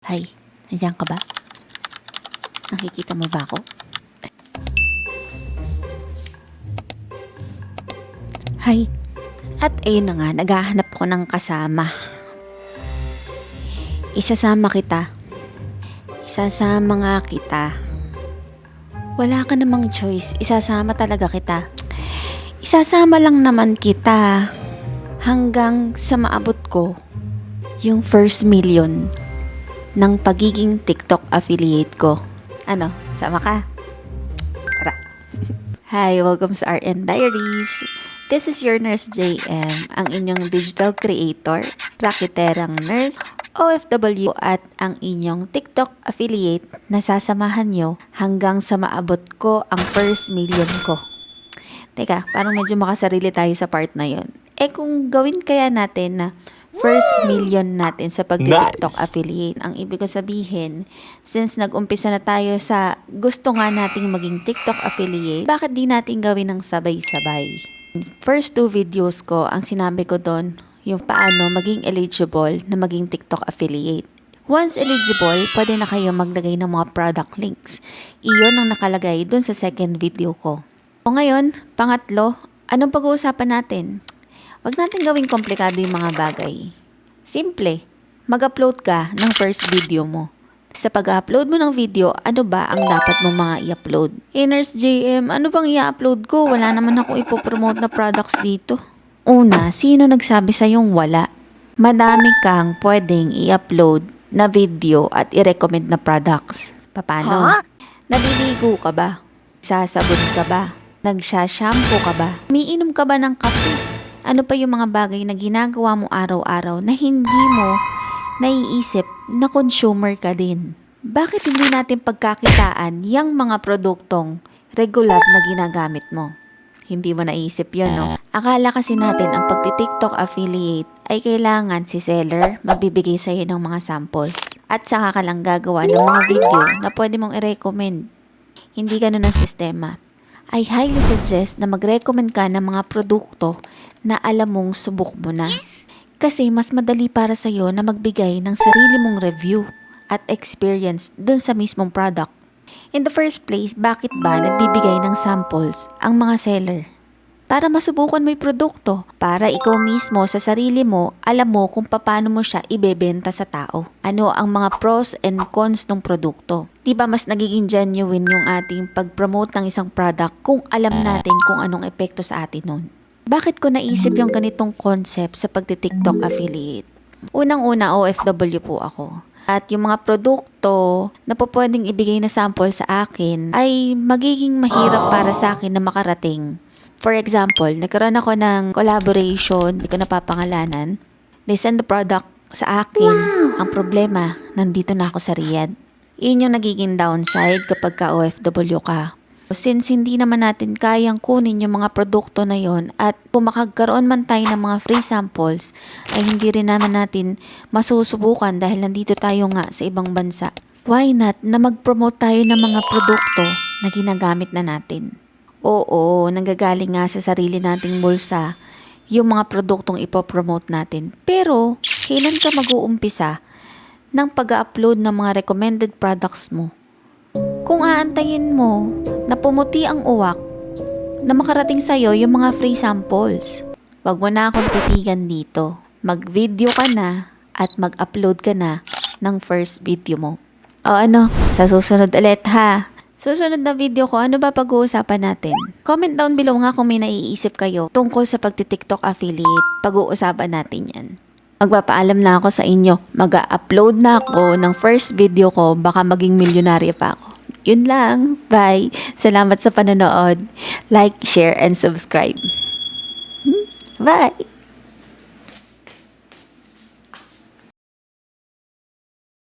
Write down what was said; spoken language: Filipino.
Hay, nandiyan ka ba? Nakikita mo ba ako? Hay, at ayun na nga, naghahanap ko ng kasama. Isasama kita. Isasama nga kita. Wala ka namang choice, isasama talaga kita. Isasama lang naman kita hanggang sa maabot ko yung first million ng pagiging TikTok affiliate ko. Ano, sama ka? Tara. Hi, welcome sa RN Diaries. This is your nurse JM, ang inyong digital creator, rakiterang nurse, OFW at ang inyong TikTok affiliate na sasamahan nyo hanggang sa maabot ko ang first million ko. Teka, parang medyo makasarili tayo sa part na yon. Kung gawin kaya natin na first million natin sa pag-TikTok affiliate, ang ibig ko sabihin, since nag-umpisa na tayo sa gusto nga nating maging TikTok affiliate, bakit di natin gawin ng sabay-sabay? First 2 videos ko, ang sinabi ko doon, yung paano maging eligible na maging TikTok affiliate. Once eligible, pwede na kayo maglagay ng mga product links. Iyon ang nakalagay doon sa second video ko. O ngayon, pangatlo, anong pag-uusapan natin? Wag natin gawing komplikado yung mga bagay. Simple, mag-upload ka ng first video mo. Sa pag-upload mo ng video, ano ba ang dapat mong mga i-upload? Nurse JM, ano bang i-upload ko? Wala naman ako ipopromote na products dito. Una, sino nagsabi sa'yong wala? Madami kang pwedeng i-upload na video at i-recommend na products. Paano? Naliligo ka ba? Sasabon ka ba? Nagsha-shampoo ka ba? Umiinom ka ba ng kape? Ano pa yung mga bagay na ginagawa mo araw-araw na hindi mo naiisip na consumer ka din? Bakit hindi natin pagkakitaan yung mga produktong regular na ginagamit mo? Hindi mo naisip yun, no? Akala kasi natin ang pagti-TikTok affiliate ay kailangan si seller magbibigay sa'yo ng mga samples. At saka ka lang gagawa ng mga video na pwede mong i-recommend. Hindi ganun ang sistema. I highly suggest na mag-recommend ka ng mga produkto na alam mong subok mo na. Kasi mas madali para sa'yo na magbigay ng sarili mong review at experience dun sa mismong product. In the first place, bakit ba nagbibigay ng samples ang mga seller? Para masubukan mo yung produkto. Para ikaw mismo sa sarili mo, alam mo kung paano mo siya ibebenta sa tao. Ano ang mga pros and cons ng produkto. Diba mas nagiging genuine yung ating pag-promote ng isang product kung alam natin kung anong epekto sa atin nun. Bakit ko naisip yung ganitong concept sa pagti-TikTok affiliate? Unang-una, OFW po ako. At yung mga produkto na po pwedeng ibigay na sample sa akin ay magiging mahirap para sa akin na makarating. For example, nagkaroon ako ng collaboration, hindi ko napapangalanan. They send the product sa akin. Ang problema, nandito na ako sa Riyadh. Yun yung nagiging downside kapag ka OFW ka. Since hindi naman natin kayang kunin yung mga produkto na yon at kung makagkaroon man tayo ng mga free samples, ay hindi rin naman natin masusubukan dahil nandito tayo nga sa ibang bansa. Why not na mag-promote tayo ng mga produkto na ginagamit na natin? Oo, nanggagaling nga sa sarili nating bulsa yung mga produktong ipopromote natin. Pero, kailan ka mag-uumpisa ng pag-upload ng mga recommended products mo? Kung aantayin mo na pumuti ang uwak na makarating sa'yo yung mga free samples, wag mo na akong titigan dito. Mag-video ka na at mag-upload ka na ng first video mo. O ano, sa susunod ulit ha. Susunod na video ko, ano ba pag-uusapan natin? Comment down below nga kung may naiisip kayo tungkol sa pagti-TikTok affiliate. Pag-uusapan natin yan. Magpapaalam na ako sa inyo. Mag-upload na ako ng first video ko. Baka maging milyonarya pa ako. Yun lang. Bye. Salamat sa panonood. Like, share, and subscribe. Bye.